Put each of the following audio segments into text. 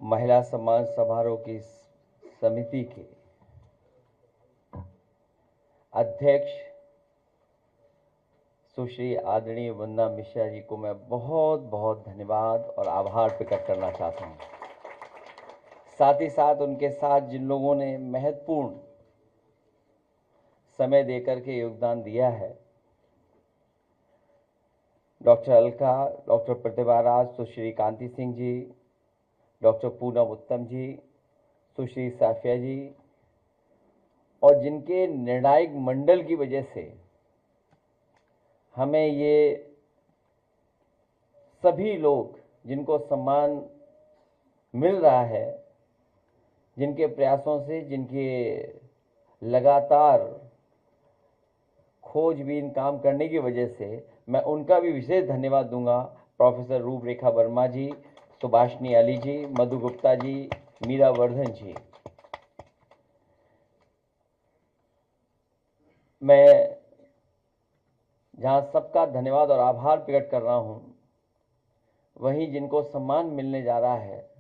महिला सम्मान समारोह की समिति के अध्यक्ष सुश्री आदरणीय वंदना मिश्रा जी को मैं बहुत बहुत धन्यवाद और आभार प्रकट करना चाहता हूं। साथ ही साथ उनके साथ जिन लोगों ने महत्वपूर्ण समय देकर के योगदान दिया है, डॉक्टर अलका, डॉक्टर प्रतिभा राज, सुश्री कांति सिंह जी, डॉक्टर पूनम उत्तम जी, सुश्री साफिया जी, और जिनके निर्णायक मंडल की वजह से हमें ये सभी लोग जिनको सम्मान मिल रहा है, जिनके प्रयासों से, जिनके लगातार खोजबीन काम करने की वजह से, मैं उनका भी विशेष धन्यवाद दूंगा। प्रोफेसर रूपरेखा वर्मा जी, सुभाषनी अली जी, मधु गुप्ता जी, मीरा वर्धन जी। मैं जहां सबका धन्यवाद और आभार प्रकट कर रहा हूं, वहीं जिनको सम्मान मिलने जा रहा है,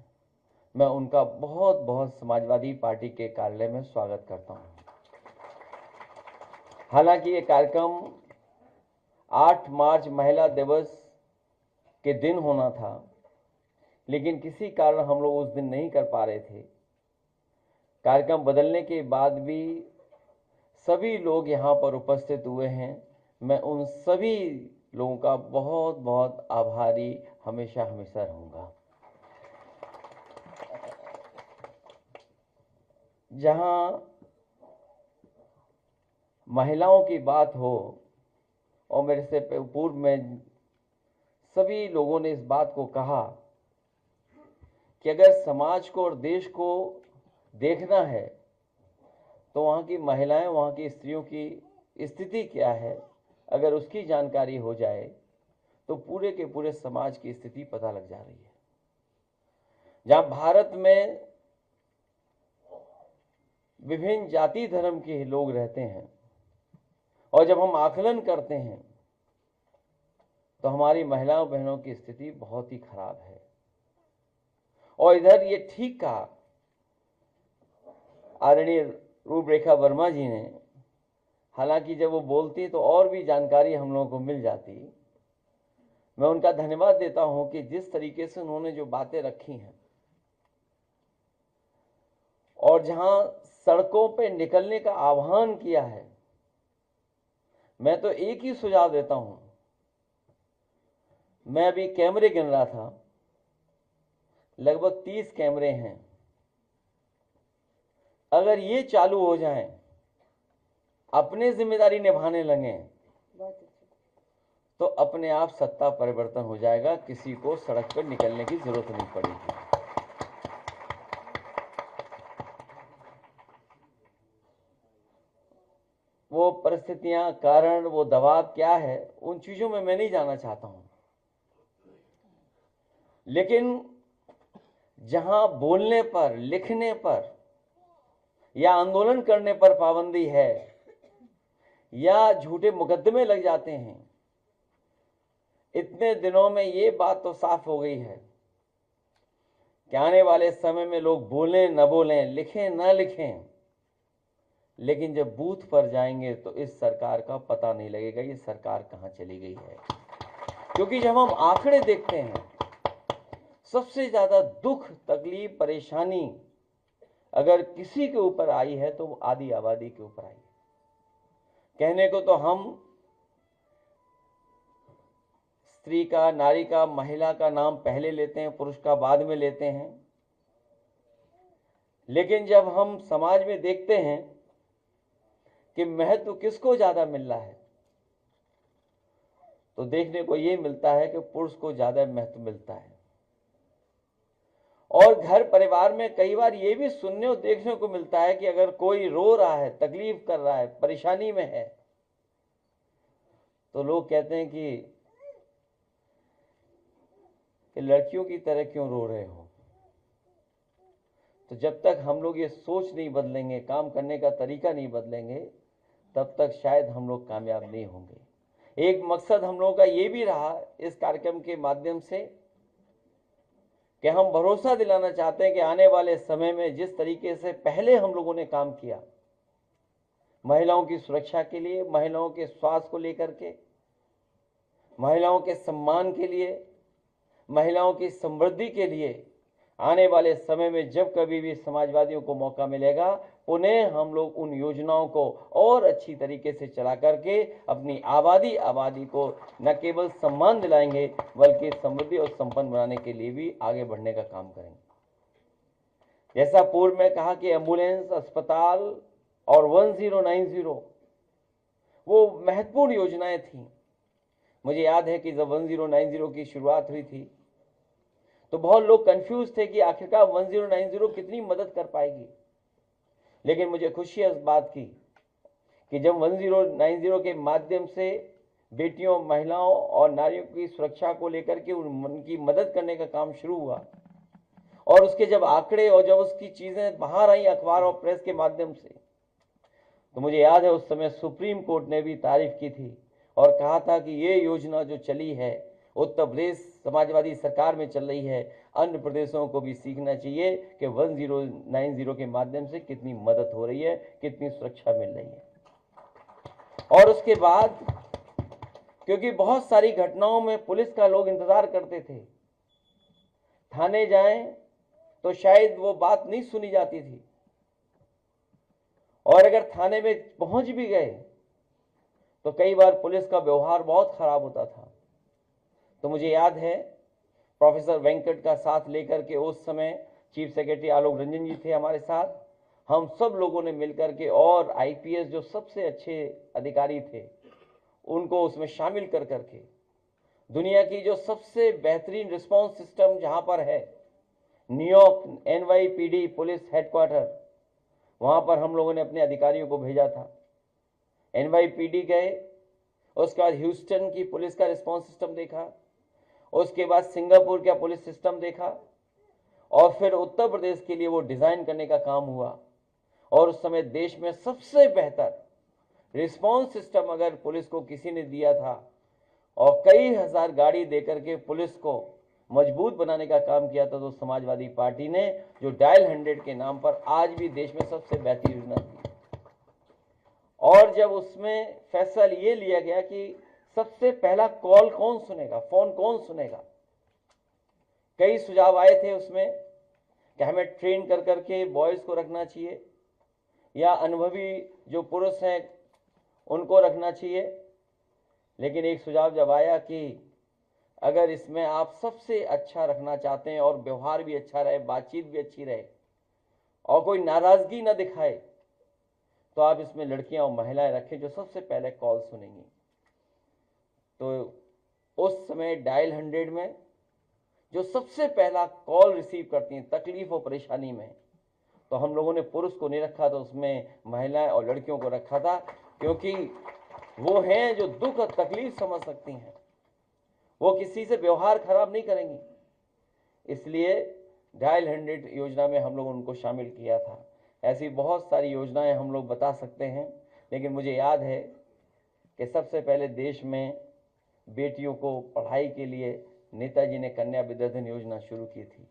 मैं उनका बहुत बहुत समाजवादी पार्टी के कार्यालय में स्वागत करता हूं। हालांकि ये कार्यक्रम 8 मार्च महिला दिवस के दिन होना था, लेकिन किसी कारण हम लोग उस दिन नहीं कर पा रहे थे। कार्यक्रम बदलने के बाद भी सभी लोग यहाँ पर उपस्थित हुए हैं। मैं उन सभी लोगों का बहुत बहुत आभारी हमेशा हमेशा रहूंगा। जहां महिलाओं की बात हो, और मेरे से पूर्व में सभी लोगों ने इस बात को कहा कि अगर समाज को और देश को देखना है तो वहाँ की महिलाएं, वहाँ की स्त्रियों की स्थिति क्या है, अगर उसकी जानकारी हो जाए तो पूरे के पूरे समाज की स्थिति पता लग जा रही है। जहाँ भारत में विभिन्न जाति धर्म के लोग रहते हैं, और जब हम आकलन करते हैं तो हमारी महिलाओं बहनों की स्थिति बहुत ही खराब है। और इधर ये ठीक कहा आदरणीय रूपरेखा वर्मा जी ने, हालांकि जब वो बोलती तो और भी जानकारी हम लोगों को मिल जाती। मैं उनका धन्यवाद देता हूं कि जिस तरीके से उन्होंने जो बातें रखी हैं, और जहां सड़कों पे निकलने का आह्वान किया है, मैं तो एक ही सुझाव देता हूं। मैं अभी कैमरे गिन रहा था, लगभग 30 कैमरे हैं। अगर ये चालू हो जाएं, अपने जिम्मेदारी निभाने लगे, तो अपने आप सत्ता परिवर्तन हो जाएगा, किसी को सड़क पर निकलने की जरूरत नहीं पड़ेगी। वो परिस्थितियां, कारण, वो दबाव क्या है, उन चीजों में मैं नहीं जाना चाहता हूं। लेकिन जहां बोलने पर, लिखने पर या आंदोलन करने पर पाबंदी है, या झूठे मुकदमे लग जाते हैं, इतने दिनों में ये बात तो साफ हो गई है कि आने वाले समय में लोग बोलें न बोलें, लिखें न लिखें, लेकिन जब बूथ पर जाएंगे तो इस सरकार का पता नहीं लगेगा ये सरकार कहां चली गई है। क्योंकि जब हम आंकड़े देखते हैं, सबसे ज्यादा दुख, तकलीफ, परेशानी अगर किसी के ऊपर आई है तो वो आधी आबादी के ऊपर आई है। कहने को तो हम स्त्री का, नारी का, महिला का नाम पहले लेते हैं, पुरुष का बाद में लेते हैं, लेकिन जब हम समाज में देखते हैं कि महत्व किसको ज्यादा मिल रहा है, तो देखने को यह मिलता है कि पुरुष को ज्यादा महत्व मिलता है। और घर परिवार में कई बार यह भी सुनने और देखने को मिलता है कि अगर कोई रो रहा है, तकलीफ कर रहा है, परेशानी में है, तो लोग कहते हैं कि लड़कियों की तरह क्यों रो रहे हो। तो जब तक हम लोग ये सोच नहीं बदलेंगे, काम करने का तरीका नहीं बदलेंगे, तब तक शायद हम लोग कामयाब नहीं होंगे। एक मकसद हम लोगों का ये भी रहा इस कार्यक्रम के माध्यम से कि हम भरोसा दिलाना चाहते हैं कि आने वाले समय में जिस तरीके से पहले हम लोगों ने काम किया महिलाओं की सुरक्षा के लिए, महिलाओं के स्वास्थ्य को लेकर के, महिलाओं के सम्मान के लिए, महिलाओं की समृद्धि के लिए, आने वाले समय में जब कभी भी समाजवादियों को मौका मिलेगा पुनः हम लोग उन योजनाओं को और अच्छी तरीके से चला करके अपनी आबादी को न केवल सम्मान दिलाएंगे बल्कि समृद्धि और संपन्न बनाने के लिए भी आगे बढ़ने का काम करेंगे। जैसा पूर्व में कहा कि एम्बुलेंस, अस्पताल और 1090 वो महत्वपूर्ण योजनाएं थी। मुझे याद है कि जब 1090 की शुरुआत हुई थी तो बहुत लोग कंफ्यूज थे कि आखिरकार 1090 कितनी मदद कर पाएगी, लेकिन मुझे खुशी है इस बात की कि जब 1090 के माध्यम से बेटियों, महिलाओं और नारियों की सुरक्षा को लेकर के उनकी मदद करने का काम शुरू हुआ और उसके जब आंकड़े और जब उसकी चीजें बाहर आई अखबार और प्रेस के माध्यम से, तो मुझे याद है उस समय सुप्रीम कोर्ट ने भी तारीफ की थी और कहा था कि ये योजना जो चली है उत्तर प्रदेश समाजवादी सरकार में चल रही है, अन्य प्रदेशों को भी सीखना चाहिए कि 1090 के माध्यम से कितनी मदद हो रही है, कितनी सुरक्षा मिल रही है। और उसके बाद क्योंकि बहुत सारी घटनाओं में पुलिस का लोग इंतजार करते थे, थाने जाएं तो शायद वो बात नहीं सुनी जाती थी और अगर थाने में पहुंच भी गए तो कई बार पुलिस का व्यवहार बहुत खराब होता था। तो मुझे याद है प्रोफेसर वेंकट का साथ लेकर के उस समय चीफ सेक्रेटरी आलोक रंजन जी थे हमारे साथ, हम सब लोगों ने मिलकर के और आईपीएस जो सबसे अच्छे अधिकारी थे उनको उसमें शामिल कर करके दुनिया की जो सबसे बेहतरीन रिस्पांस सिस्टम जहां पर है न्यूयॉर्क NYPD पुलिस हेडक्वार्टर, वहां पर हम लोगों ने अपने अधिकारियों को भेजा था। NYPD गए, उसके बाद ह्यूस्टन की पुलिस का रिस्पांस सिस्टम देखा, उसके बाद सिंगापुर का पुलिस सिस्टम देखा और फिर उत्तर प्रदेश के लिए वो डिजाइन करने का काम हुआ और उस समय देश में सबसे बेहतर रिस्पांस सिस्टम अगर पुलिस को किसी ने दिया था और कई हजार गाड़ी देकर के पुलिस को मजबूत बनाने का काम किया था तो समाजवादी पार्टी ने, जो डायल 100 के नाम पर आज भी देश में सबसे बेहतरीन योजना थी। और जब उसमें फैसला ये लिया गया कि सबसे पहला कॉल कौन सुनेगा, फोन कौन सुनेगा, कई सुझाव आए थे उसमें कि हमें ट्रेन कर करके बॉयज को रखना चाहिए या अनुभवी जो पुरुष हैं उनको रखना चाहिए, लेकिन एक सुझाव जब आया कि अगर इसमें आप सबसे अच्छा रखना चाहते हैं और व्यवहार भी अच्छा रहे, बातचीत भी अच्छी रहे और कोई नाराजगी ना दिखाए, तो आप इसमें लड़कियां और महिलाएं रखें जो सबसे पहले कॉल सुनेंगी। तो उस समय डायल 100 में जो सबसे पहला कॉल रिसीव करती हैं तकलीफ और परेशानी में, तो हम लोगों ने पुरुष को नहीं रखा था, उसमें महिलाएं और लड़कियों को रखा था, क्योंकि वो हैं जो दुख और तकलीफ समझ सकती हैं, वो किसी से व्यवहार खराब नहीं करेंगी। इसलिए डायल 100 योजना में हम लोगों ने उनको शामिल किया था। ऐसी बहुत सारी योजनाएं हम लोग बता सकते हैं, लेकिन मुझे याद है कि सबसे पहले देश में बेटियों को पढ़ाई के लिए नेताजी ने कन्या विद्याधन योजना शुरू की थी।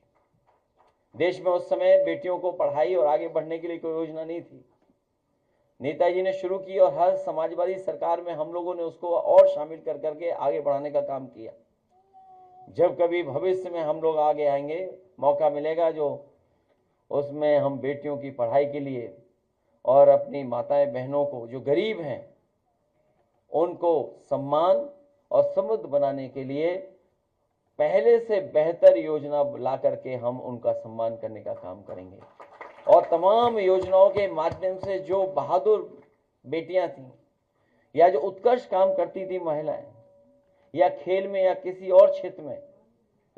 देश में उस समय बेटियों को पढ़ाई और आगे बढ़ने के लिए कोई योजना नहीं थी, नेताजी ने शुरू की और हर समाजवादी सरकार में हम लोगों ने उसको और शामिल कर करके आगे बढ़ाने का काम किया। जब कभी भविष्य में हम लोग आगे आएंगे, मौका मिलेगा जो उसमें हम बेटियों की पढ़ाई के लिए और अपनी माताएं बहनों को जो गरीब हैं उनको सम्मान और समृद्ध बनाने के लिए पहले से बेहतर योजना ला करके हम उनका सम्मान करने का काम करेंगे। और तमाम योजनाओं के माध्यम से जो बहादुर बेटियां थीं या जो उत्कृष्ट काम करती थी महिलाएं, या खेल में या किसी और क्षेत्र में,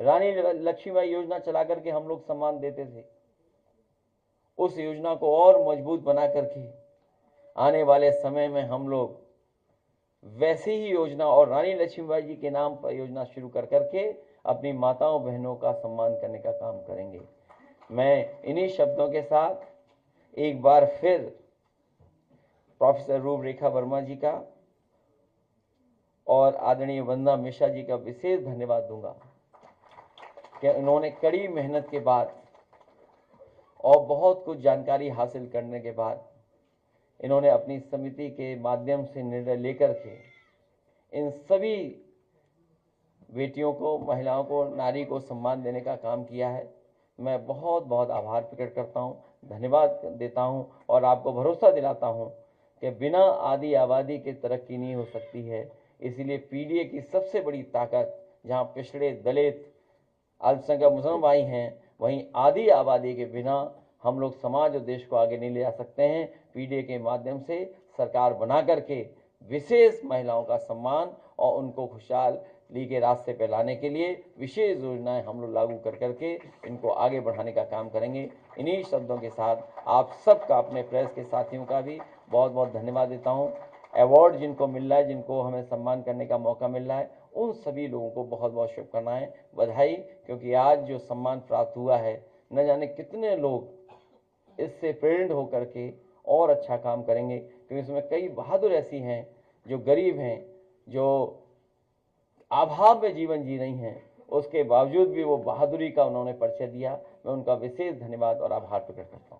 रानी लक्ष्मीबाई योजना चला करके हम लोग सम्मान देते थे। उस योजना को और मजबूत बना करके आने वाले समय में हम लोग वैसी ही योजना और रानी लक्ष्मीबाई जी के नाम पर योजना शुरू कर करके अपनी माताओं बहनों का सम्मान करने का काम करेंगे। मैं इन्हीं शब्दों के साथ एक बार फिर प्रोफेसर रूपरेखा वर्मा जी का और आदरणीय वंदना मिश्रा जी का विशेष धन्यवाद दूंगा। कि इन्होंने कड़ी मेहनत के बाद और बहुत कुछ जानकारी हासिल करने के बाद इन्होंने अपनी समिति के माध्यम से निर्णय लेकर के इन सभी बेटियों को, महिलाओं को, नारी को सम्मान देने का काम किया है। मैं बहुत बहुत आभार प्रकट करता हूँ, धन्यवाद देता हूँ और आपको भरोसा दिलाता हूँ कि बिना आदि आबादी के तरक्की नहीं हो सकती है। इसीलिए पीडीए की सबसे बड़ी ताकत, जहाँ पिछड़े, दलित, अल्पसंख्यक मुसलमान भाई हैं, वहीं आदि आबादी के बिना हम लोग समाज और देश को आगे नहीं ले जा सकते हैं। पीडीए के माध्यम से सरकार बना करके विशेष महिलाओं का सम्मान और उनको खुशहाली के रास्ते पे लाने के लिए विशेष योजनाएं हम लोग लागू कर करके इनको आगे बढ़ाने का काम करेंगे। इन्हीं शब्दों के साथ आप सबका, अपने प्रेस के साथियों का भी बहुत बहुत धन्यवाद देता हूँ। अवार्ड जिनको मिल रहा है, जिनको हमें सम्मान करने का मौका मिल रहा है, उन सभी लोगों को बहुत बहुत शुभकामनाएं, बधाई, क्योंकि आज जो सम्मान प्राप्त हुआ है, न जाने कितने लोग इससे प्रेरित होकर के और अच्छा काम करेंगे, क्योंकि इसमें कई बहादुर ऐसी हैं जो गरीब हैं, जो अभाव में जीवन जी रही हैं, उसके बावजूद भी वो बहादुरी का उन्होंने परिचय दिया। मैं उनका विशेष धन्यवाद और आभार प्रकट करता हूँ।